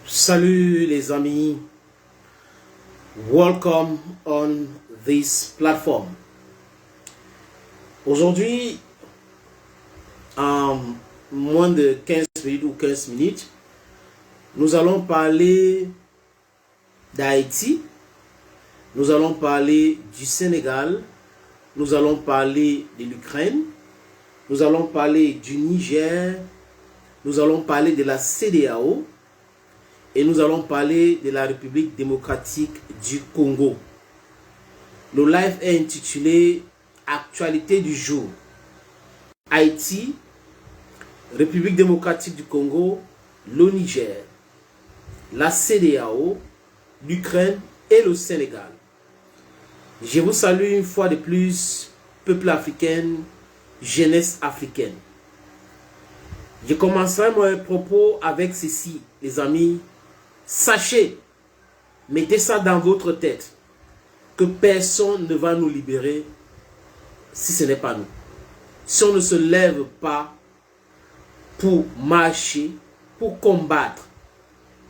Salut les amis, welcome on this platform. Aujourd'hui, en moins de 15 minutes ou 15 minutes, nous allons parler d'Haïti, nous allons parler du Sénégal, nous allons parler de l'Ukraine, nous allons parler du Niger, nous allons parler de la CEDEAO, et nous allons parler de la République démocratique du Congo. Le live est intitulé Actualité du jour. Haïti, République démocratique du Congo, le Niger, la CEDEAO, l'Ukraine et le Sénégal. Je vous salue une fois de plus, peuple africain, jeunesse africaine. Je commencerai mon propos avec ceci, les amis. Sachez, mettez ça dans votre tête, que personne ne va nous libérer si ce n'est pas nous. Si on ne se lève pas pour marcher, pour combattre,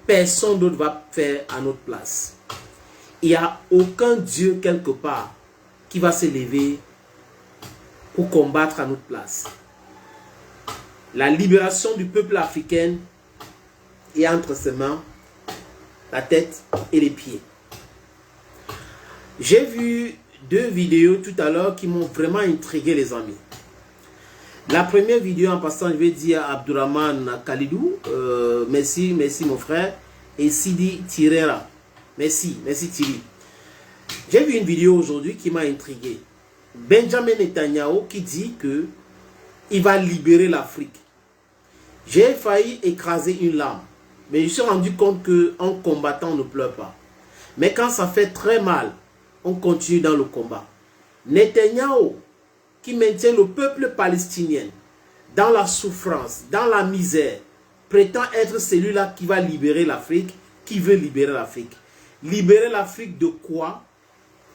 personne d'autre va faire à notre place. Il n'y a aucun Dieu quelque part qui va se lever pour combattre à notre place. La libération du peuple africain est entre ses mains, la tête et les pieds. J'ai vu deux vidéos tout à l'heure qui m'ont vraiment intrigué, les amis. La première vidéo, en passant, je vais dire à Abdourahmane Khalidou, merci mon frère, et Sidi Tirera, merci Thierry. J'ai vu une vidéo aujourd'hui qui m'a intrigué. Benjamin Netanyahu qui dit que il va libérer l'Afrique. J'ai failli écraser une larme. Mais je me suis rendu compte qu'en combattant, on ne pleure pas. Mais quand ça fait très mal, on continue dans le combat. Netanyahu, qui maintient le peuple palestinien dans la souffrance, dans la misère, prétend être celui-là qui va libérer l'Afrique, qui veut libérer l'Afrique. Libérer l'Afrique de quoi?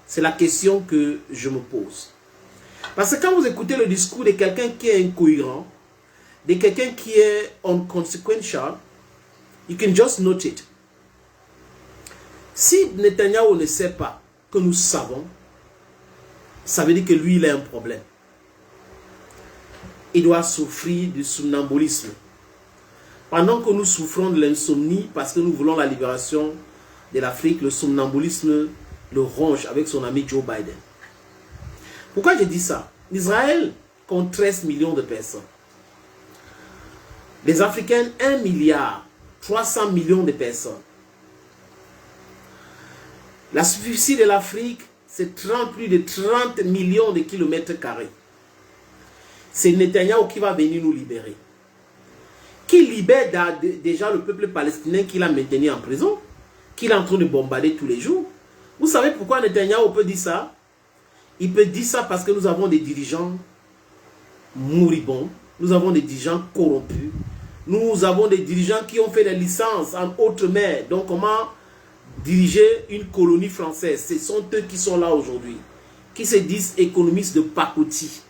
C'est la question que je me pose. Parce que quand vous écoutez le discours de quelqu'un qui est incohérent, de quelqu'un qui est inconsequential, you can just note it. Si Netanyahu ne sait pas que nous savons, ça veut dire que lui, il a un problème. Il doit souffrir du somnambulisme. Pendant que nous souffrons de l'insomnie, parce que nous voulons la libération de l'Afrique, le somnambulisme le ronge avec son ami Joe Biden. Pourquoi je dis ça? Israël compte 13 millions de personnes. Les Africains, 1 milliard 300 millions de personnes. La superficie de l'Afrique, c'est plus de 30 millions de kilomètres carrés. C'est Netanyahu qui va venir nous libérer. Qui libère déjà le peuple palestinien qu'il a maintenu en prison, qu'il est en train de bombarder tous les jours. Vous savez pourquoi Netanyahu peut dire ça? Il peut dire ça parce que nous avons des dirigeants moribonds, nous avons des dirigeants corrompus, nous avons des dirigeants qui ont fait des licences en haute mer. Donc comment diriger une colonie française? Ce sont eux qui sont là aujourd'hui, qui se disent économistes de pacotille.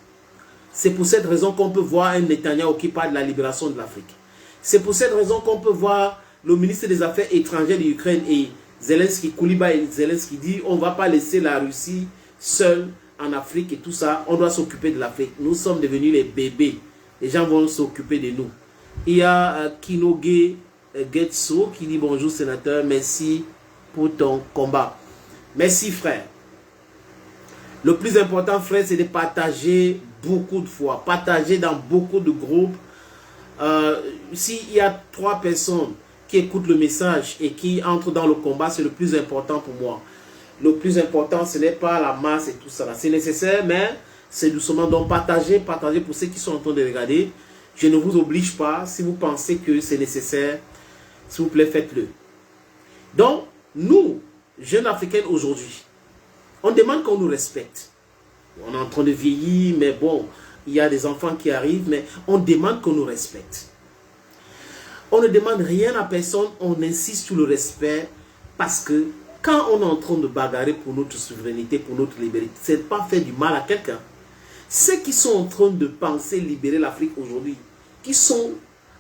C'est pour cette raison qu'on peut voir un Netanyahu qui parle de la libération de l'Afrique. C'est pour cette raison qu'on peut voir le ministre des Affaires étrangères de l'Ukraine et Zelensky, Kouliba et Zelensky dit on ne va pas laisser la Russie seule en Afrique et tout ça. On doit s'occuper de l'Afrique. Nous sommes devenus les bébés. Les gens vont s'occuper de nous. Il y a Kinoge Getso qui dit bonjour sénateur, merci pour ton combat. Merci frère. Le plus important frère, c'est de partager beaucoup de fois, partager dans beaucoup de groupes. S'il y a 3 personnes qui écoutent le message et qui entrent dans le combat, c'est le plus important pour moi. Le plus important, ce n'est pas la masse et tout ça. C'est nécessaire, mais c'est doucement. Donc partagez pour ceux qui sont en train de regarder. Je ne vous oblige pas. Si vous pensez que c'est nécessaire, s'il vous plaît, faites-le. Donc, nous, jeunes Africains aujourd'hui, on demande qu'on nous respecte. On est en train de vieillir, mais bon, il y a des enfants qui arrivent, mais on demande qu'on nous respecte. On ne demande rien à personne, on insiste sur le respect, parce que quand on est en train de bagarrer pour notre souveraineté, pour notre liberté, ce n'est pas faire du mal à quelqu'un. Ceux qui sont en train de penser libérer l'Afrique aujourd'hui, qui sont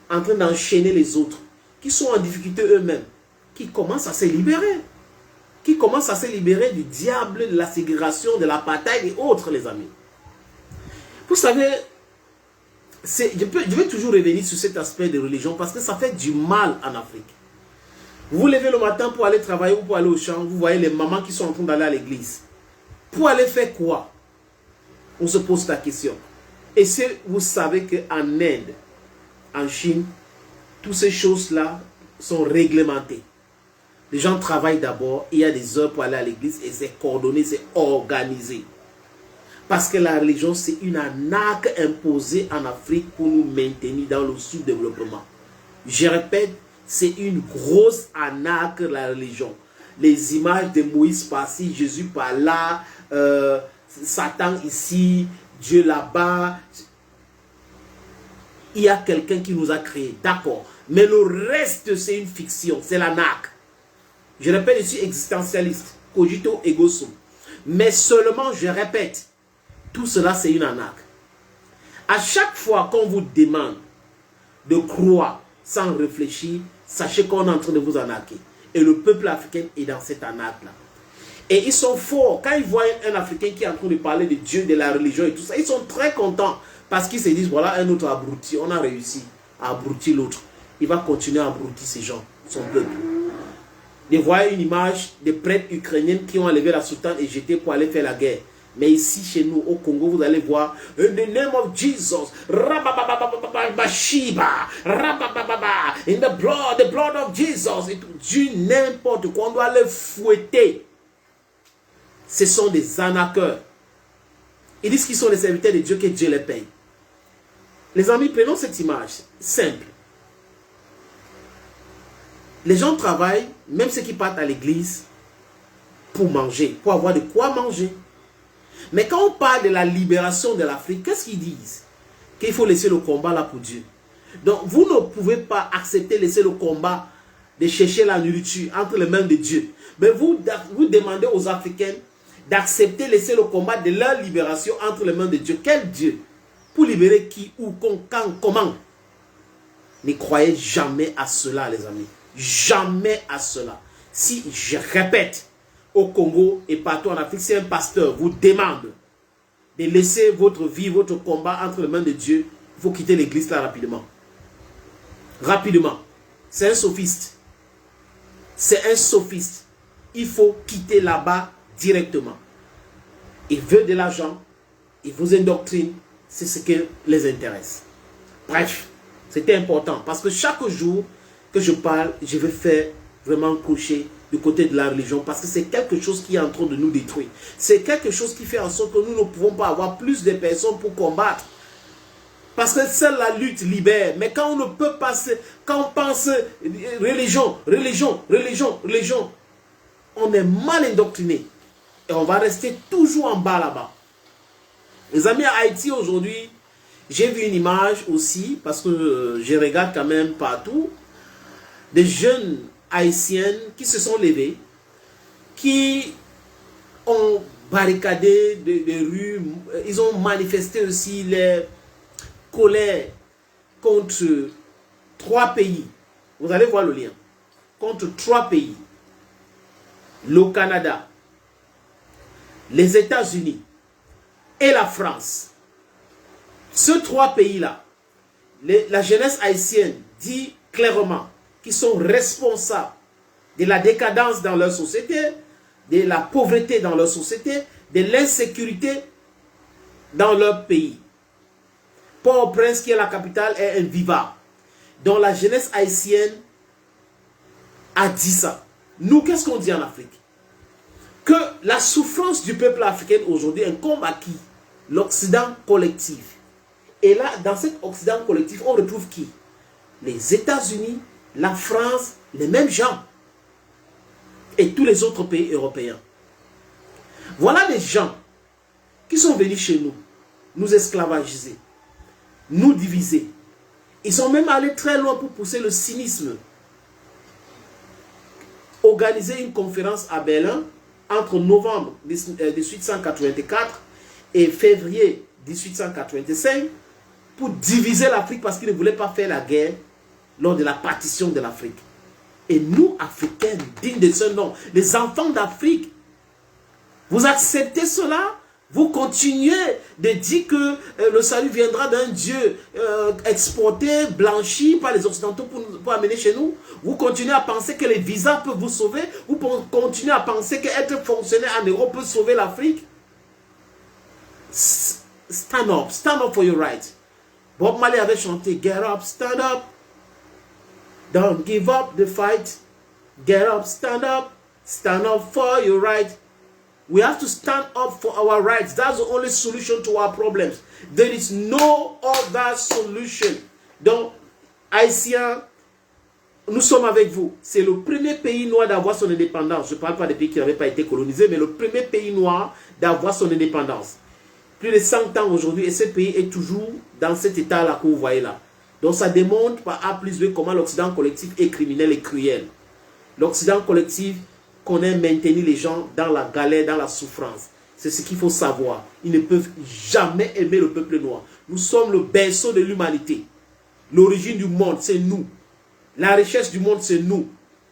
en train d'enchaîner les autres, qui sont en difficulté eux-mêmes, qui commence à se libérer. Qui commence à se libérer du diable, de la ségrégation, de l'apartheid et autres, les amis. Vous savez, je vais toujours revenir sur cet aspect de religion parce que ça fait du mal en Afrique. Vous vous levez le matin pour aller travailler ou pour aller au champ, vous voyez les mamans qui sont en train d'aller à l'église. Pour aller faire quoi? On se pose la question. Et si vous savez qu'en Inde, en Chine, toutes ces choses-là sont réglementées. Les gens travaillent d'abord, il y a des heures pour aller à l'église et c'est coordonné, c'est organisé. Parce que la religion, c'est une arnaque imposée en Afrique pour nous maintenir dans le sous-développement. Je répète, c'est une grosse arnaque, la religion. Les images de Moïse par-ci, Jésus par-là, Satan ici, Dieu là-bas. Il y a quelqu'un qui nous a créés, d'accord. Mais le reste, c'est une fiction, c'est l'arnaque. Je répète, je suis existentialiste, cogito ergo sum. Mais seulement, je répète, tout cela, c'est une arnaque. À chaque fois qu'on vous demande de croire sans réfléchir, sachez qu'on est en train de vous arnaquer. Et le peuple africain est dans cette arnaque-là. Et ils sont forts. Quand ils voient un Africain qui est en train de parler de Dieu, de la religion et tout ça, ils sont très contents. Parce qu'ils se disent, voilà un autre abruti. On a réussi à abrutir l'autre. Il va continuer à abrutir ces gens, son peuple. Ils voient une image des prêtres ukrainiens qui ont enlevé la soutane et jeté pour aller faire la guerre. Mais ici, chez nous, au Congo, vous allez voir, in the name of Jesus, Shiba, in the blood of Jesus, du n'importe quoi, on doit les fouetter. Ce sont des arnaqueurs. Ils disent qu'ils sont les serviteurs de Dieu, que Dieu les paye. Les amis, prenons cette image simple. Les gens travaillent, même ceux qui partent à l'église, pour manger, pour avoir de quoi manger. Mais quand on parle de la libération de l'Afrique, qu'est-ce qu'ils disent? Qu'il faut laisser le combat là pour Dieu. Donc, vous ne pouvez pas accepter de laisser le combat de chercher la nourriture entre les mains de Dieu. Mais vous demandez aux Africains d'accepter de laisser le combat de leur libération entre les mains de Dieu. Quel Dieu? Pour libérer qui, où, quand, comment? Ne croyez jamais à cela, les amis. Jamais à cela. Si, je répète, au Congo et partout en Afrique, si un pasteur vous demande de laisser votre vie, votre combat entre les mains de Dieu, il faut quitter l'église là rapidement. Rapidement. C'est un sophiste. C'est un sophiste. Il faut quitter là-bas directement. Il veut de l'argent, il vous indoctrine, c'est ce qui les intéresse. Bref, c'était important parce que chaque jour que je parle, je vais faire vraiment coucher du côté de la religion parce que c'est quelque chose qui est en train de nous détruire. C'est quelque chose qui fait en sorte que nous ne pouvons pas avoir plus de personnes pour combattre. Parce que seule la lutte libère. Mais quand on ne peut pas, quand on pense religion, on est mal indoctriné. Et on va rester toujours en bas là-bas. Les amis, à Haïti aujourd'hui, j'ai vu une image aussi, parce que je regarde quand même partout, des jeunes haïtiennes qui se sont levés, qui ont barricadé des rues, ils ont manifesté aussi les colères contre 3 pays. Vous allez voir le lien. Contre 3 pays. Le Canada, les États-Unis et la France. Ces 3 pays-là, la jeunesse haïtienne dit clairement qu'ils sont responsables de la décadence dans leur société, de la pauvreté dans leur société, de l'insécurité dans leur pays. Port-au-Prince, qui est la capitale, est invivable. Donc la jeunesse haïtienne a dit ça. Nous, qu'est-ce qu'on dit en Afrique? Que la souffrance du peuple africain aujourd'hui incombe à qui? L'Occident collectif. Et là, dans cet Occident collectif, on retrouve qui? Les États-Unis, la France, les mêmes gens. Et tous les autres pays européens. Voilà des gens qui sont venus chez nous, nous esclavagiser, nous diviser. Ils sont même allés très loin pour pousser le cynisme. Organiser une conférence à Berlin entre novembre 1884 et février 1885 pour diviser l'Afrique parce qu'ils ne voulaient pas faire la guerre lors de la partition de l'Afrique. Et nous, Africains, dignes de ce nom, les enfants d'Afrique, vous acceptez cela? Vous continuez de dire que le salut viendra d'un Dieu exporté, blanchi par les Occidentaux pour amener chez nous. Vous continuez à penser que les visas peuvent vous sauver. Vous continuez à penser qu'être fonctionnaire en Europe peut sauver l'Afrique. Stand up for your right. Bob Marley avait chanté Get up, stand up. Don't give up the fight. Get up, stand up for your right. We have to stand up for our rights. That's the only solution to our problems. There is no other solution. Donc, Haïtiens, nous sommes avec vous. C'est le premier pays noir d'avoir son indépendance. Je ne parle pas des pays qui n'avaient pas été colonisés, mais le premier pays noir d'avoir son indépendance. Plus de 100 ans aujourd'hui, et ce pays est toujours dans cet état-là que vous voyez là. Donc, ça démontre par A plus B comment l'Occident collectif est criminel et cruel. L'Occident collectif connaît maintenir les gens dans la galère, dans la souffrance. C'est ce qu'il faut savoir. Ils ne peuvent jamais aimer le peuple noir. Nous sommes le berceau de l'humanité. L'origine du monde, c'est nous. La richesse du monde, c'est nous.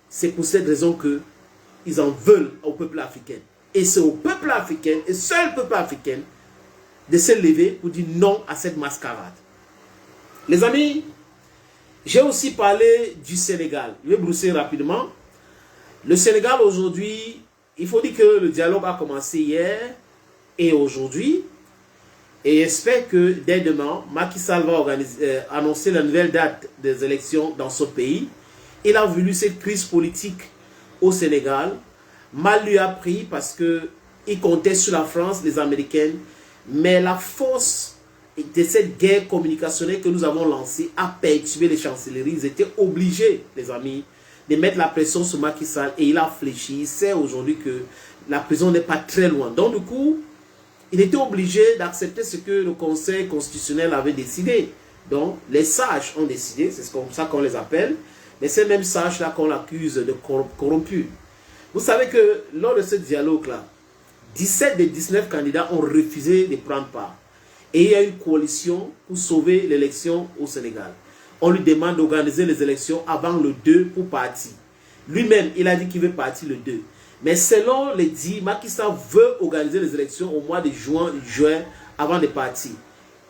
C'est pour cette raison qu'ils en veulent au peuple africain. Et c'est au peuple africain, et seul peuple africain, de se lever pour dire non à cette mascarade. Les amis, j'ai aussi parlé du Sénégal. Je vais brousser rapidement. Le Sénégal aujourd'hui, il faut dire que le dialogue a commencé hier et aujourd'hui. Et j'espère que dès demain, Macky Sall va annoncer la nouvelle date des élections dans ce pays. Il a voulu cette crise politique au Sénégal. Mal lui a pris parce qu'il comptait sur la France, les Américains. Mais la force de cette guerre communicationnelle que nous avons lancée a perturbé les chancelleries. Ils étaient obligés, les amis, de mettre la pression sur Macky Sall et il a fléchi. Il sait aujourd'hui que la prison n'est pas très loin. Donc du coup, il était obligé d'accepter ce que le Conseil constitutionnel avait décidé. Donc les sages ont décidé, c'est comme ça qu'on les appelle, mais ces mêmes sages-là qu'on l'accuse de corrompus. Vous savez que lors de ce dialogue-là, 17 des 19 candidats ont refusé de prendre part. Et il y a une coalition pour sauver l'élection au Sénégal. On lui demande d'organiser les élections avant le 2 pour partir. Lui-même, il a dit qu'il veut partir le 2. Mais selon les dits, Macky Sall veut organiser les élections au mois de juin avant de partir.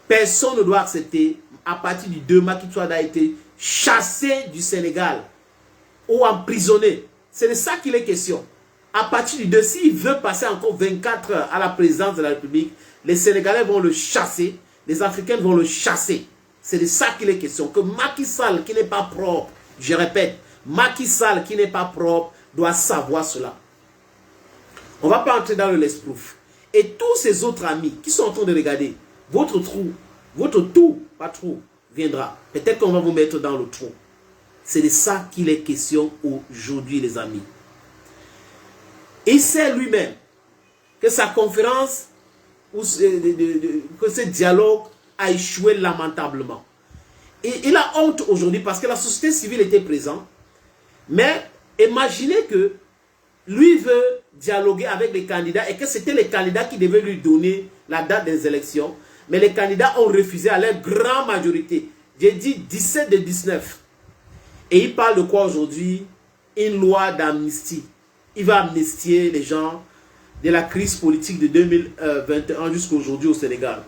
Personne ne doit accepter. À partir du 2, Macky Sall a été chassé du Sénégal ou emprisonné. C'est de ça qu'il est question. À partir du 2, s'il veut passer encore 24 heures à la présidence de la République, les Sénégalais vont le chasser, les Africains vont le chasser. C'est de ça qu'il est question. Que Macky Sall, qui n'est pas propre, je répète, Macky Sall, qui n'est pas propre, doit savoir cela. On ne va pas entrer dans le let's-proof. Et tous ces autres amis qui sont en train de regarder, votre tout, pas trou, viendra. Peut-être qu'on va vous mettre dans le trou. C'est de ça qu'il est question aujourd'hui, les amis. Il sait lui-même que sa conférence, que ce dialogue a échoué lamentablement. Et il a honte aujourd'hui parce que la société civile était présente. Mais imaginez que lui veut dialoguer avec les candidats et que c'était les candidats qui devaient lui donner la date des élections. Mais les candidats ont refusé à leur grande majorité. J'ai dit 17 de 19. Et il parle de quoi aujourd'hui? Une loi d'amnistie. Il va amnistier les gens de la crise politique de 2021 jusqu'à aujourd'hui au Sénégal.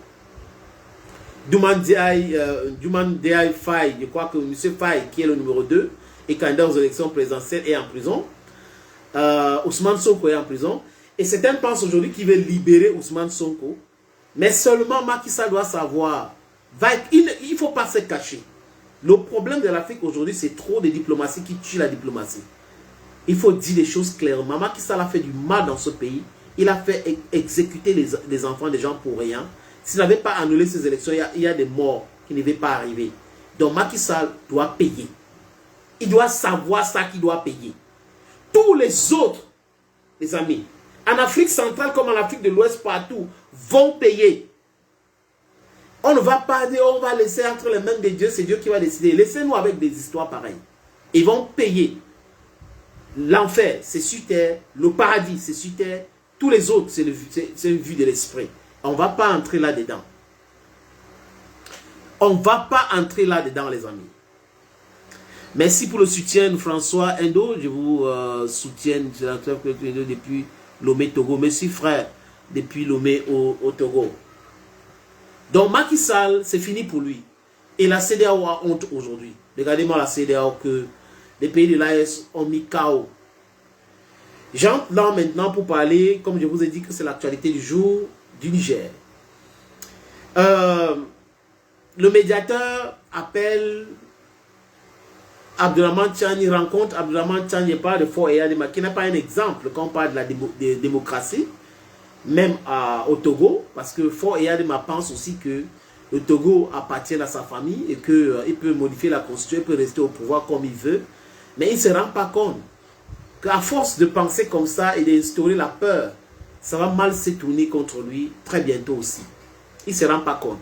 Douman Diaye Faye, je crois que M. Faye, qui est le numéro 2, est candidat aux élections présidentielles, est en prison. Ousmane Sonko est en prison. Et certains pensent aujourd'hui qu'il veut libérer Ousmane Sonko. Mais seulement Macky Sall doit savoir. Il ne faut pas se cacher. Le problème de l'Afrique aujourd'hui, c'est trop de diplomatie qui tue la diplomatie. Il faut dire les choses clairement. Macky Sall a fait du mal dans ce pays. Il a fait exécuter les enfants des gens pour rien. S'il n'avait pas annulé ces élections, il y a des morts qui ne devaient pas arriver. Donc Macky Sall doit payer. Il doit savoir ça qu'il doit payer. Tous les autres, les amis, en Afrique centrale comme en Afrique de l'Ouest, partout, vont payer. On ne va pas dire, on va laisser entre les mains de Dieu, c'est Dieu qui va décider. Laissez-nous avec des histoires pareilles. Ils vont payer. L'enfer, c'est sur terre. Le paradis, c'est sur terre. Tous les autres, c'est une vue de l'esprit. On ne va pas entrer là-dedans. On ne va pas entrer là-dedans, les amis. Merci pour le soutien, François Endo. Je vous soutiens depuis Lomé, Togo. Merci, frère, depuis Lomé au Togo. Donc, Macky Sall, c'est fini pour lui. Et la CEDEAO a honte aujourd'hui. Regardez-moi la CEDEAO que les pays de l'AES ont mis KO. J'entre là maintenant pour parler, comme je vous ai dit, que c'est l'actualité du jour du Niger. Le médiateur appelle Abdourahmane Tiani, rencontre Abdourahmane Tiani, pas de Fort Eyadema, qui n'est pas un exemple quand on parle de la démocratie, même au Togo, parce que Fort Eyadema pense aussi que le Togo appartient à sa famille et qu'il peut modifier la constitution, il peut rester au pouvoir comme il veut, mais il ne se rend pas compte qu'à force de penser comme ça et d'instaurer la peur, ça va mal se tourner contre lui très bientôt aussi. Il ne se rend pas compte.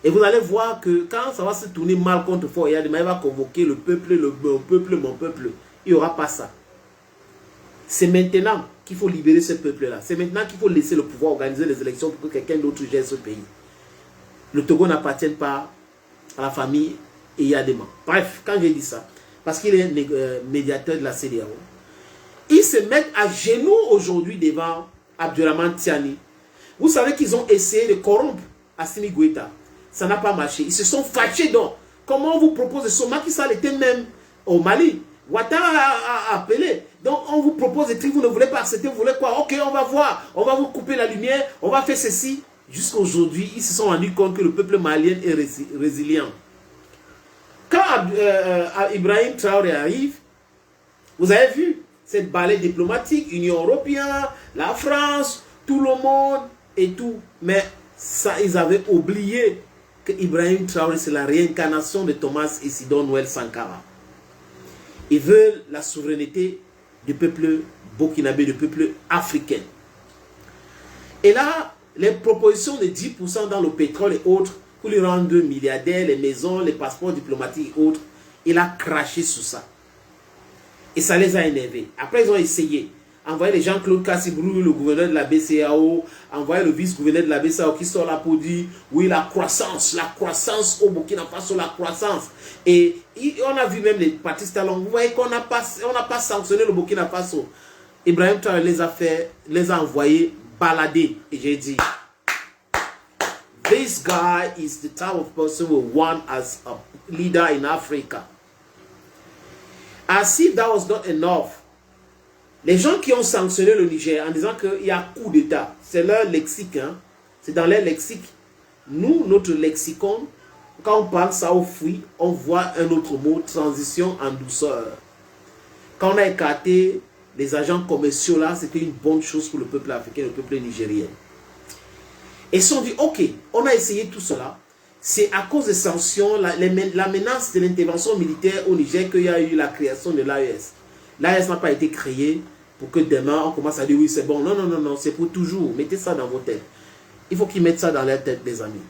Et vous allez voir que quand ça va se tourner mal contre Fort Eyadema, il va convoquer le peuple, mon peuple. Il n'y aura pas ça. C'est maintenant qu'il faut libérer ce peuple-là. C'est maintenant qu'il faut laisser le pouvoir organiser les élections pour que quelqu'un d'autre gère ce pays. Le Togo n'appartient pas à la famille Eyadema. Bref, quand j'ai dit ça, parce qu'il est médiateur de la CEDEAO, ils se mettent à genoux aujourd'hui devant Abdourahmane Tiani. Vous savez qu'ils ont essayé de corrompre Assimi Goïta. Ça n'a pas marché. Ils se sont fâchés donc. Comment on vous propose de Macky Sall était même au Mali. Ouattara a appelé. Donc on vous propose des trucs, vous ne voulez pas accepter, vous voulez quoi? Ok, on va voir. On va vous couper la lumière, on va faire ceci. Jusqu'à aujourd'hui, ils se sont rendus compte que le peuple malien est résilient. Quand Ibrahim Traoré arrive, vous avez vu cette balai diplomatique, Union européenne, la France, tout le monde et tout. Mais ça, ils avaient oublié que Ibrahim Traoré, c'est la réincarnation de Thomas Isidore Noël Sankara. Ils veulent la souveraineté du peuple burkinabé, du peuple africain. Et là, les propositions de 10% dans le pétrole et autres, pour lui rendre milliardaires, les maisons, les passeports diplomatiques et autres, il a craché sur ça. Et ça les a énervés. Après, ils ont essayé. Envoyer les Jean-Claude Kassibrou, le gouverneur de la BCAO, envoyer le vice-gouverneur de la BCAO qui sort là pour dire, oui, la croissance au Burkina Faso, la croissance. Et on a vu même les partis talents. Vous voyez qu'on n'a pas sanctionné le Burkina Faso. Ibrahim Traoré les a envoyés balader. Et j'ai dit, this guy is the type of person we want as a leader in Africa. As if that was not enough. Les gens qui ont sanctionné le Niger en disant qu'il y a coup d'État, c'est leur lexique, hein? C'est dans leur lexique. Nous, notre lexicon, quand on parle ça au fruit, on voit un autre mot, transition en douceur. Quand on a écarté les agents commerciaux là, c'était une bonne chose pour le peuple africain, le peuple nigérien. Et ils se sont dit, ok, on a essayé tout cela. C'est à cause des sanctions, la menace de l'intervention militaire au Niger qu'il y a eu la création de l'AES. L'AES n'a pas été créée pour que demain on commence à dire oui c'est bon. Non, non, non, non, c'est pour toujours. Mettez ça dans vos têtes. Il faut qu'ils mettent ça dans leur tête, les amis.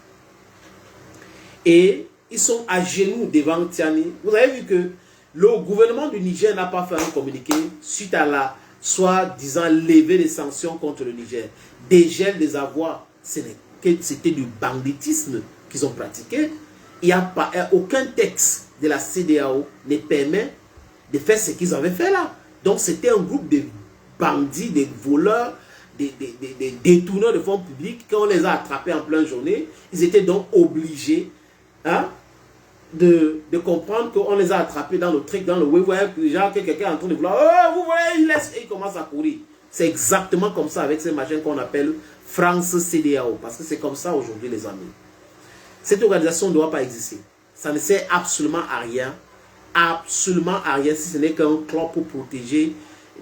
Et ils sont à genoux devant Tiani. Vous avez vu que le gouvernement du Niger n'a pas fait un communiqué suite à la soi-disant lever les sanctions contre le Niger. Dégel des avoirs, c'était du banditisme qu'ils ont pratiqué. Il n'y a aucun texte de la CEDEAO ne permet de faire ce qu'ils avaient fait là. Donc c'était un groupe de bandits, de voleurs, des détourneurs de fonds publics. Quand on les a attrapés en pleine journée, ils étaient donc obligés de comprendre qu'on les a attrapés dans le truc, dans le web, genre que quelqu'un est en train de vouloir, oh, vous voyez, il laisse, et il commence à courir. C'est exactement comme ça avec ces machins qu'on appelle France CEDEAO, parce que c'est comme ça aujourd'hui les amis. Cette organisation ne doit pas exister. Ça ne sert absolument à rien si ce n'est qu'un clan pour protéger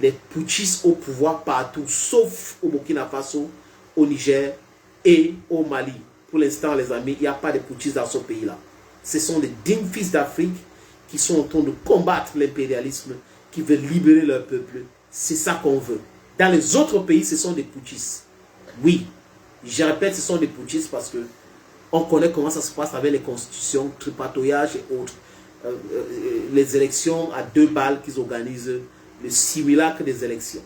les putschistes au pouvoir partout, sauf au Burkina Faso, au Niger et au Mali. Pour l'instant, les amis, il n'y a pas de putschistes dans ce pays-là. Ce sont des dignes fils d'Afrique qui sont en train de combattre l'impérialisme, qui veulent libérer leur peuple. C'est ça qu'on veut. Dans les autres pays, ce sont des putschistes. Oui, je répète, ce sont des putschistes parce que on connaît comment ça se passe avec les constitutions, tripatouillage et autres. Les élections à 2 balles qu'ils organisent, le simulacre des élections.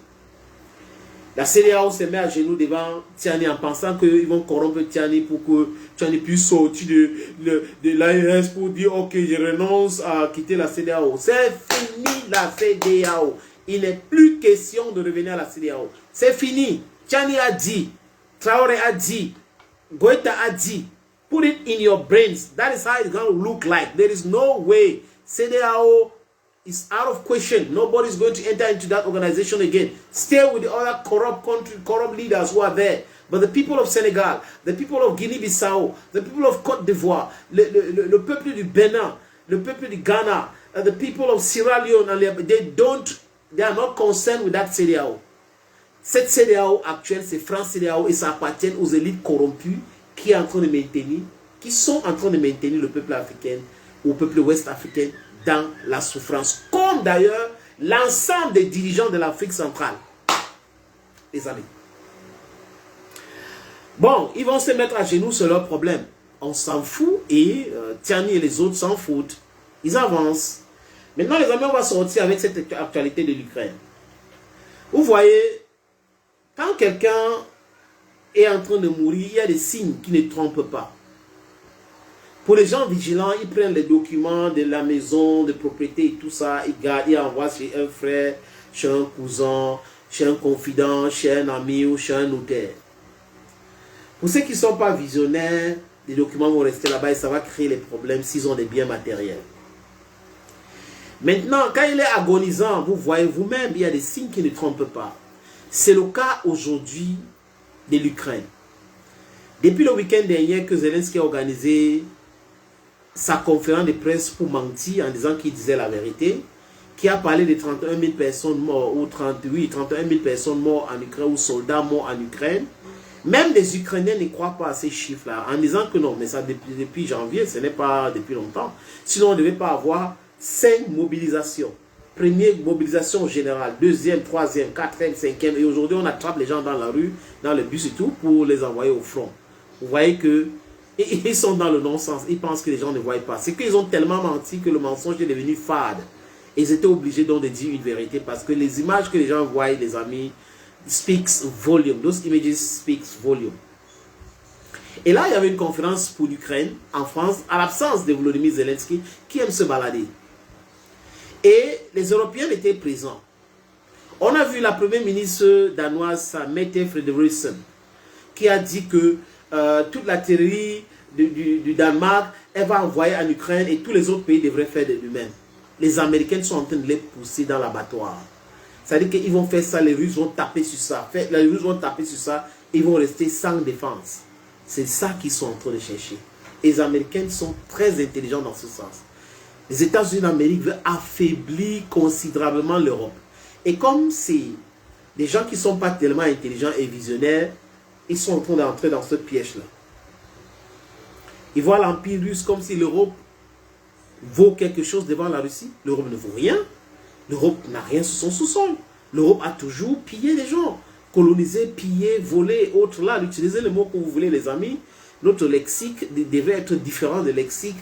La CEDEAO se met à genoux devant Tiani en pensant qu'ils vont corrompre Tiani pour que Tiani puisse sortir de l'AES pour dire ok, je renonce à quitter la CEDEAO. C'est fini la CEDEAO. Il n'est plus question de revenir à la CEDEAO. C'est fini. Tiani a dit, Traoré a dit, Goïta a dit, put it in your brains. That is how it's going to look like. There is no way CEDEAO is out of question. Nobody's going to enter into that organization again. Stay with the other corrupt leaders who are there. But the people of Senegal, the people of Guinea-Bissau, the people of Côte d'Ivoire, le peuple du Bénin, le peuple du Ghana, the people of Sierra Leone, they are not concerned with that CEDEAO. Cette CEDEAO actuelle, c'est France CEDEAO et ça appartient aux élites corrompues qui sont en train de maintenir le peuple africain ou le peuple ouest africain dans la souffrance, comme d'ailleurs l'ensemble des dirigeants de l'Afrique centrale. Les amis. Bon, ils vont se mettre à genoux sur leurs problèmes. On s'en fout et Tiani et les autres s'en foutent. Ils avancent. Maintenant, les amis, on va sortir avec cette actualité de l'Ukraine. Vous voyez, quand quelqu'un est en train de mourir, il y a des signes qui ne trompent pas. Pour les gens vigilants, ils prennent les documents de la maison, de propriété et tout ça, ils gardent, ils envoient chez un frère, chez un cousin, chez un confident, chez un ami ou chez un notaire. Pour ceux qui ne sont pas visionnaires, les documents vont rester là-bas et ça va créer les problèmes s'ils ont des biens matériels. Maintenant, quand il est agonisant, vous voyez vous-même, il y a des signes qui ne trompent pas. C'est le cas aujourd'hui de l'Ukraine. Depuis le week-end dernier que Zelensky a organisé sa conférence de presse pour mentir en disant qu'il disait la vérité, qui a parlé de 31 000 personnes mortes, ou 31 000 personnes mortes en Ukraine, ou soldats morts en Ukraine. Même les Ukrainiens ne croient pas à ces chiffres-là, en disant que non, mais ça depuis janvier, ce n'est pas depuis longtemps. Sinon, on ne devait pas avoir 5 mobilisations. Première mobilisation générale, deuxième, troisième, quatrième, cinquième, et aujourd'hui on attrape les gens dans la rue, dans le bus et tout, pour les envoyer au front. Vous voyez que ils sont dans le non-sens, ils pensent que les gens ne voient pas. C'est qu'ils ont tellement menti que le mensonge est devenu fade. Et ils étaient obligés donc de dire une vérité parce que les images que les gens voient, les amis, speaks volume. Those images speaks volume. Et là, il y avait une conférence pour l'Ukraine en France, à l'absence de Volodymyr Zelensky, qui aime se balader. Et les Européens étaient présents. On a vu la première ministre danoise, Mette Frederiksen, qui a dit que toute l'artillerie du Danemark, elle va envoyer en Ukraine et tous les autres pays devraient faire de lui-même. Les Américains sont en train de les pousser dans l'abattoir. C'est-à-dire qu'ils vont faire ça, les Russes vont taper sur ça. Les Russes vont taper sur ça, ils vont rester sans défense. C'est ça qu'ils sont en train de chercher. Et les Américains sont très intelligents dans ce sens. Les États-Unis d'Amérique veulent affaiblir considérablement l'Europe. Et comme c'est des gens qui ne sont pas tellement intelligents et visionnaires, ils sont en train d'entrer dans ce piège-là. Ils voient l'Empire russe comme si l'Europe vaut quelque chose devant la Russie. L'Europe ne vaut rien. L'Europe n'a rien sur son sous-sol. L'Europe a toujours pillé les gens. Colonisé, pillé, volé, autres là. Utilisez le mot que vous voulez, les amis. Notre lexique devait être différent de lexique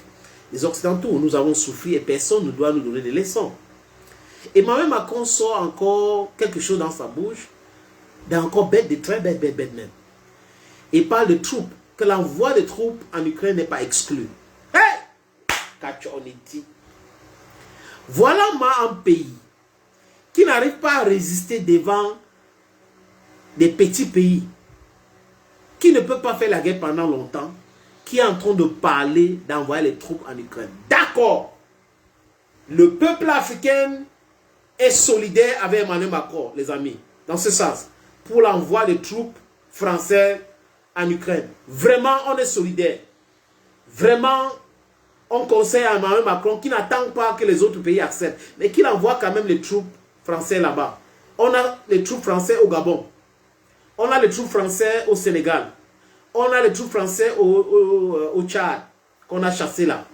des Occidentaux. Nous avons souffert et personne ne doit nous donner des leçons. Et Emmanuel Macron sort encore quelque chose dans sa bouche, d'encore bête, de très bête même. Il parle de troupes, que l'envoi de troupes en Ukraine n'est pas exclu. Hey! Kachoniti. Voilà un pays qui n'arrive pas à résister devant des petits pays, qui ne peut pas faire la guerre pendant longtemps, qui est en train de parler d'envoyer les troupes en Ukraine. D'accord. Le peuple africain est solidaire avec Emmanuel Macron, les amis, dans ce sens, pour l'envoi des troupes françaises en Ukraine. Vraiment, on est solidaire. Vraiment, on conseille à Emmanuel Macron qui n'attend pas que les autres pays acceptent, mais qu'il envoie quand même les troupes françaises là-bas. On a les troupes françaises au Gabon. On a les troupes françaises au Sénégal. On a les troupes françaises au Tchad, qu'on a chassé là.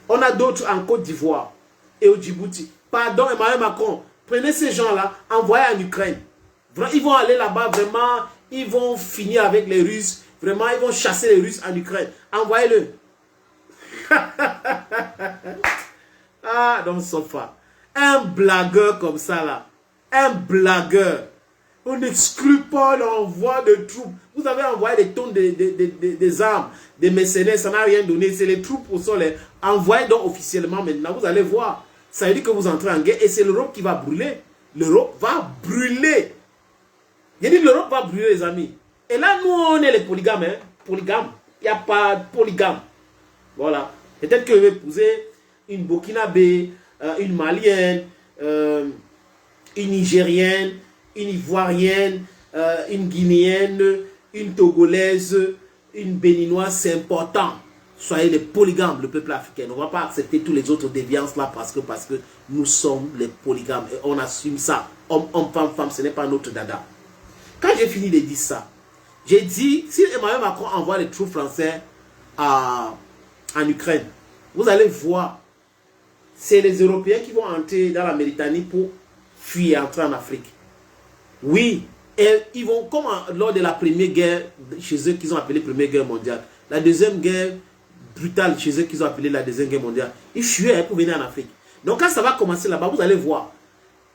On a d'autres en Côte d'Ivoire et au Djibouti. Pardon, Emmanuel Macron, prenez ces gens-là, envoyez en Ukraine. Ils vont aller là-bas, vraiment, ils vont finir avec les Russes. Vraiment, ils vont chasser les Russes en Ukraine. Envoyez-le. Ah, dans le sofa. Un blagueur comme ça, là. Un blagueur. On n'exclut pas l'envoi de troupes. Vous avez envoyé des tonnes des armes, des mercenaires, ça n'a rien donné. C'est les troupes au sol. Envoyez donc officiellement maintenant. Vous allez voir. Ça veut dire que vous entrez en guerre et c'est l'Europe qui va brûler. L'Europe va brûler. J'ai dit l'Europe va brûler, les amis. Et là, nous, on est les polygames. Hein? Polygames. Il n'y a pas de polygame. Voilà. Peut-être que je vais épouser une Burkinabé, une Malienne, une Nigérienne, une Ivoirienne, une Guinéenne, une Togolaise, une Béninoise. C'est important. Soyez les polygames, le peuple africain. On ne va pas accepter tous les autres déviances là parce que nous sommes les polygames. Et on assume ça. Homme, homme, femme, femme, ce n'est pas notre dada. Quand j'ai fini de dire ça, j'ai dit, si Emmanuel Macron envoie les troupes français en Ukraine, vous allez voir, c'est les Européens qui vont entrer dans la Méditerranée pour fuir et entrer en Afrique. Oui, et ils vont, comme lors de la première guerre chez eux qu'ils ont appelé Première Guerre mondiale, la deuxième guerre brutale chez eux qu'ils ont appelé la Deuxième Guerre mondiale, ils fuyaient pour venir en Afrique. Donc quand ça va commencer là-bas, vous allez voir,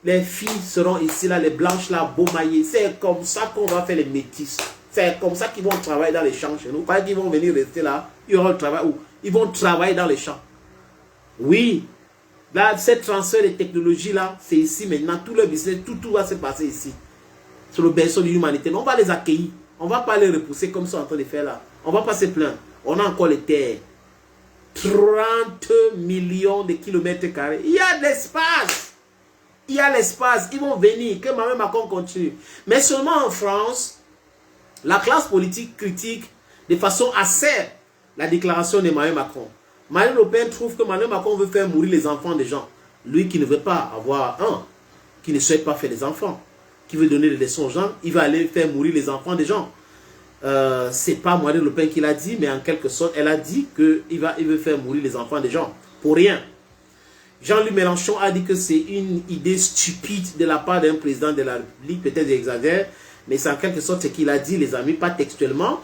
les filles seront ici, là, les blanches là, beau maillées. C'est comme ça qu'on va faire les métis. C'est comme ça qu'ils vont travailler dans les champs chez nous. Pas qu'ils vont venir rester là, il y aura le travail où ils vont travailler dans les champs. Oui, là, ce transfert de technologie là, c'est ici maintenant, tout le business, tout va se passer ici. Sur le berceau de l'humanité. On va les accueillir. On ne va pas les repousser comme ils sont en train de faire là. On ne va pas se plaindre. On a encore les terres. 30 millions de kilomètres carrés. Il y a de l'espace. Il y a l'espace. Ils vont venir. Que Emmanuel Macron continue. Mais seulement en France, la classe politique critique de façon acerbe la déclaration d'Emmanuel Macron. Marine Le Pen trouve que Emmanuel Macron veut faire mourir les enfants des gens. Lui qui ne veut pas avoir qui ne souhaite pas faire des enfants, qui veut donner des leçons aux gens, il va aller faire mourir les enfants des gens. C'est pas Marine Le Pen qui l'a dit, mais en quelque sorte, elle a dit qu'il veut faire mourir les enfants des gens. Pour rien. Jean-Luc Mélenchon a dit que c'est une idée stupide de la part d'un président de la République, peut-être j'exagère, mais c'est en quelque sorte ce qu'il a dit, les amis, pas textuellement,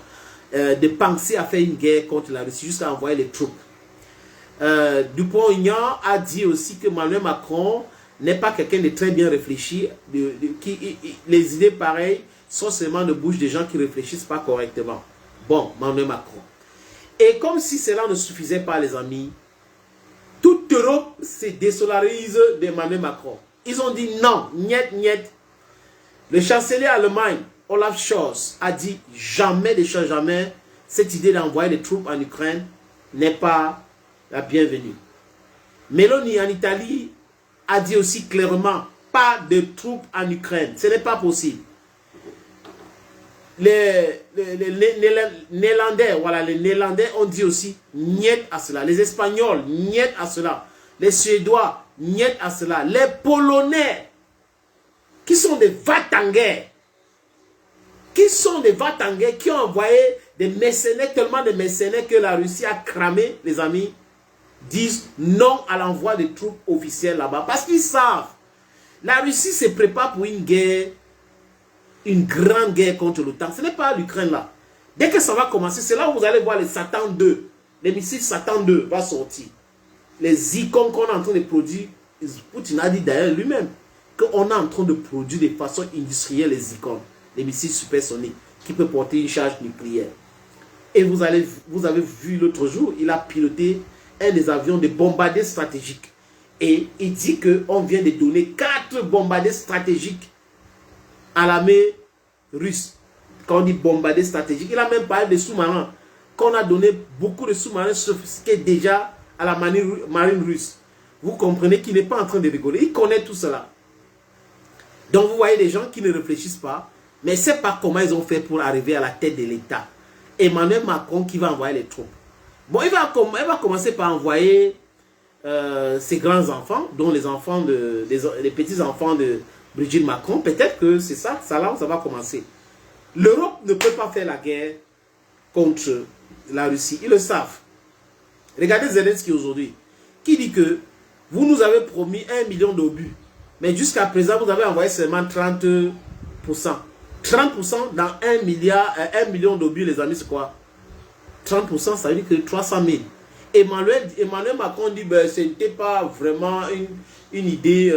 de penser à faire une guerre contre la Russie, jusqu'à envoyer les troupes. Dupont-Aignan a dit aussi que Emmanuel Macron n'est pas quelqu'un de très bien réfléchi, les idées pareilles sont seulement de bouche des gens qui ne réfléchissent pas correctement. Bon, Emmanuel Macron. Et comme si cela ne suffisait pas, les amis, toute Europe se désolidarise d'Emmanuel Macron. Ils ont dit non, niet, niet. Le chancelier allemand, Olaf Scholz, a dit jamais, jamais, cette idée d'envoyer des troupes en Ukraine n'est pas la bienvenue. Meloni en Italie a dit aussi clairement, pas de troupes en Ukraine. Ce n'est pas possible. Les Néerlandais, voilà, les Néerlandais ont dit aussi niet à cela. Les Espagnols, niet à cela. Les Suédois, niet à cela. Les Polonais, qui sont des va-t-en-guerre, qui ont envoyé des mercenaires, tellement de mercenaires que la Russie a cramé, les amis, disent non à l'envoi de troupes officielles là-bas. Parce qu'ils savent, la Russie se prépare pour une guerre, une grande guerre contre l'OTAN. Ce n'est pas l'Ukraine là. Dès que ça va commencer, c'est là où vous allez voir les Satan 2. Les missiles Satan 2 va sortir. Les icônes qu'on est en train de produire, Poutine a dit d'ailleurs lui-même qu'on est en train de produire de façon industrielle les icônes, les missiles supersoniques qui peuvent porter une charge nucléaire. Et vous avez vu l'autre jour, il a piloté un des avions de bombardiers stratégiques. Et il dit qu'on vient de donner 4 bombardiers stratégiques à l'armée russe. Quand on dit bombardier stratégique, il a même parlé de sous-marins. Qu'on a donné beaucoup de sous-marins sophistiqués déjà à la marine russe. Vous comprenez qu'il n'est pas en train de rigoler. Il connaît tout cela. Donc vous voyez des gens qui ne réfléchissent pas, mais ne savent pas comment ils ont fait pour arriver à la tête de l'État. Emmanuel Macron qui va envoyer les troupes. Bon, il va commencer par envoyer ses grands-enfants, dont les petits-enfants de Brigitte Macron. Peut-être que c'est ça là où ça va commencer. L'Europe ne peut pas faire la guerre contre la Russie. Ils le savent. Regardez Zelensky aujourd'hui, qui dit que vous nous avez promis 1 million d'obus. Mais jusqu'à présent, vous avez envoyé seulement 30%. 30% dans 1 million d'obus, les amis, c'est quoi? 30%, ça veut dire que 300 000. Emmanuel Macron dit que ce n'était pas vraiment une idée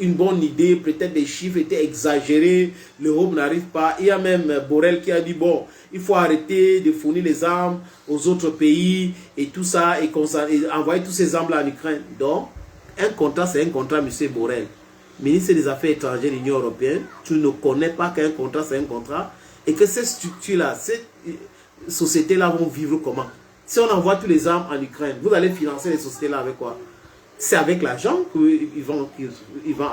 une bonne idée, peut-être les chiffres étaient exagérés, l'Europe n'arrive pas. Il y a même Borrell qui a dit, bon, il faut arrêter de fournir les armes aux autres pays et tout ça, et envoyer tous ces armes-là en Ukraine. Donc, un contrat, c'est un contrat, M. Borrell. Ministre des Affaires étrangères de l'Union européenne, tu ne connais pas qu'un contrat, c'est un contrat, et que ces structures-là, ces sociétés-là vont vivre comment? Si on envoie tous les armes en Ukraine, vous allez financer les sociétés-là avec quoi? C'est avec l'argent qu'ils vont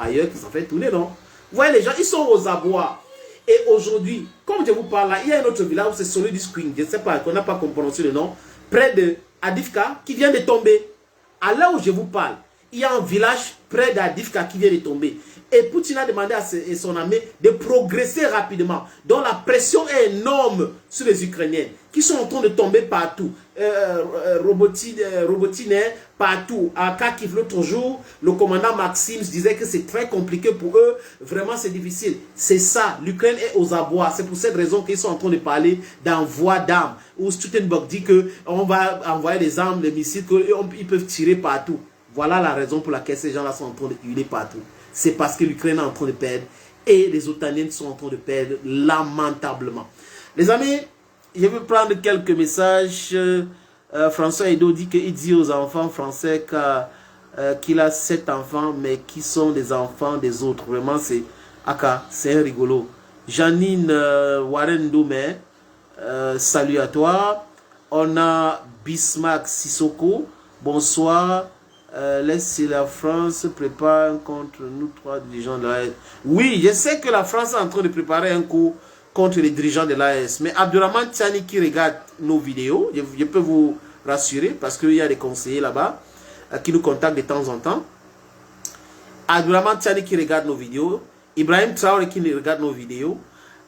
ailleurs, qu'ils s'en fait tourner, non? Vous voyez, les gens, ils sont aux abois. Et aujourd'hui, comme je vous parle là, il y a un autre village, c'est Solid Spring, je ne sais pas, qu'on n'a pas prononcé le nom, près de Adivka, qui vient de tomber. À l'heure où je vous parle, il y a un village près d'Adivka qui vient de tomber. Et Poutine a demandé à son armée de progresser rapidement. Donc la pression est énorme sur les Ukrainiens qui sont en train de tomber partout. Robotine partout. À Kharkiv l'autre jour, le commandant Maxime disait que c'est très compliqué pour eux. Vraiment c'est difficile. C'est ça, l'Ukraine est aux abois. C'est pour cette raison qu'ils sont en train de parler d'envoi d'armes. Où Stoltenberg dit qu'on va envoyer des armes, des missiles, qu'ils peuvent tirer partout. Voilà la raison pour laquelle ces gens-là sont en train de hurler partout. C'est parce que l'Ukraine est en train de perdre et les Otaniens sont en train de perdre lamentablement. Les amis, je vais prendre quelques messages. François Edo dit qu'il dit aux enfants français qu'il a 7 enfants, mais qui sont des enfants des autres. Vraiment, c'est un rigolo. Janine Warren Doumé, salut à toi. On a Bismarck Sissoko, bonsoir. Laisse la France prépare contre nous 3 dirigeants de l'AS. Oui, je sais que la France est en train de préparer un coup contre les dirigeants de l'AS. Mais Abdurrahman Tiani qui regarde nos vidéos, je peux vous rassurer parce qu'il y a des conseillers là-bas qui nous contactent de temps en temps. Abdurrahman Tiani qui regarde nos vidéos, Ibrahim Traoré qui regarde nos vidéos,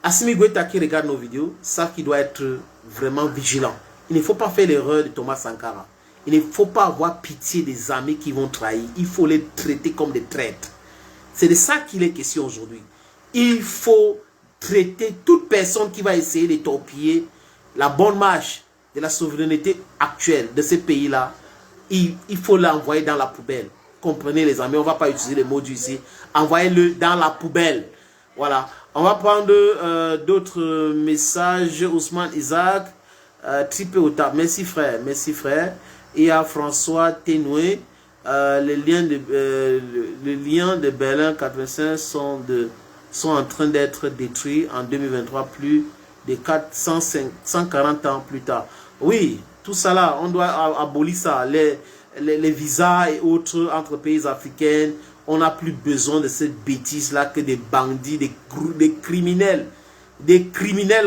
Assimi Goïta qui regarde nos vidéos, savent qu'il doit être vraiment vigilant. Il ne faut pas faire l'erreur de Thomas Sankara. Il ne faut pas avoir pitié des amis qui vont trahir. Il faut les traiter comme des traîtres. C'est de ça qu'il est question aujourd'hui. Il faut traiter toute personne qui va essayer de torpiller la bonne marche de la souveraineté actuelle de ces pays-là. Il faut l'envoyer dans la poubelle. Comprenez les amis, on ne va pas utiliser les mots ici. Envoyez-le dans la poubelle. Voilà. On va prendre d'autres messages. Ousmane Isaac, Triple Ota. Merci frère, merci frère. Et à François Ténoué, les liens de Berlin 85 sont en train d'être détruits en 2023, plus de 140 ans plus tard. Oui, tout ça là, on doit abolir ça. Les visas et autres entre pays africains, on n'a plus besoin de cette bêtise là que des bandits, des criminels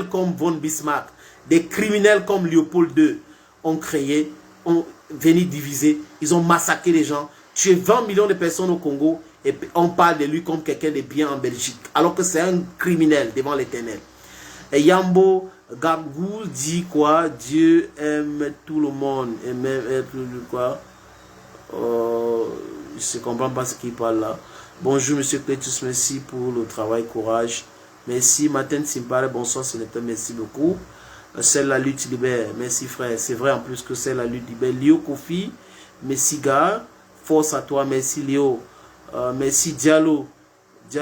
comme von Bismarck, des criminels comme Léopold II ont créé, ont venu diviser, ils ont massacré les gens, tué 20 millions de personnes au Congo, et on parle de lui comme quelqu'un de bien en Belgique, alors que c'est un criminel devant l'Éternel. Et Yambo Gagou dit quoi? Dieu aime tout le monde, et même quoi? Je ne comprends pas ce qu'il parle là. Bonjour monsieur Clétus, merci pour le travail, courage. Merci Matin Simpare, bonsoir sénateur, merci beaucoup. C'est la lutte libère, merci frère, c'est vrai en plus que c'est la lutte libère. Léo Kofi, merci gars, force à toi, merci Léo, merci Diallo, dit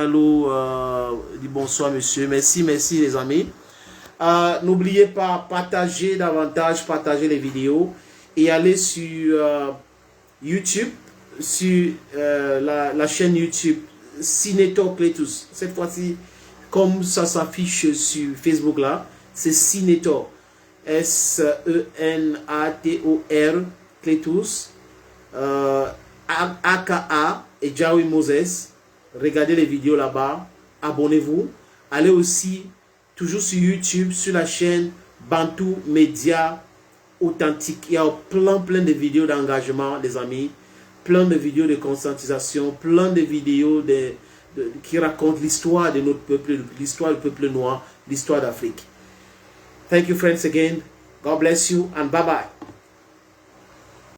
bonsoir monsieur, merci les amis. N'oubliez pas, partagez davantage, partagez les vidéos et allez sur YouTube, sur la chaîne YouTube Senator Clétus. Cette fois-ci, comme ça s'affiche sur Facebook là, c'est Senator, S-E-N-A-T-O-R, Clétus, A-K-A et Jawi Moses. Regardez les vidéos là-bas, abonnez-vous. Allez aussi, toujours sur YouTube, sur la chaîne Bantou Média Authentique. Il y a plein de vidéos d'engagement, les amis, plein de vidéos de conscientisation, plein de vidéos qui racontent l'histoire de notre peuple, l'histoire du peuple noir, l'histoire d'Afrique. Thank you friends again. God bless you and bye bye.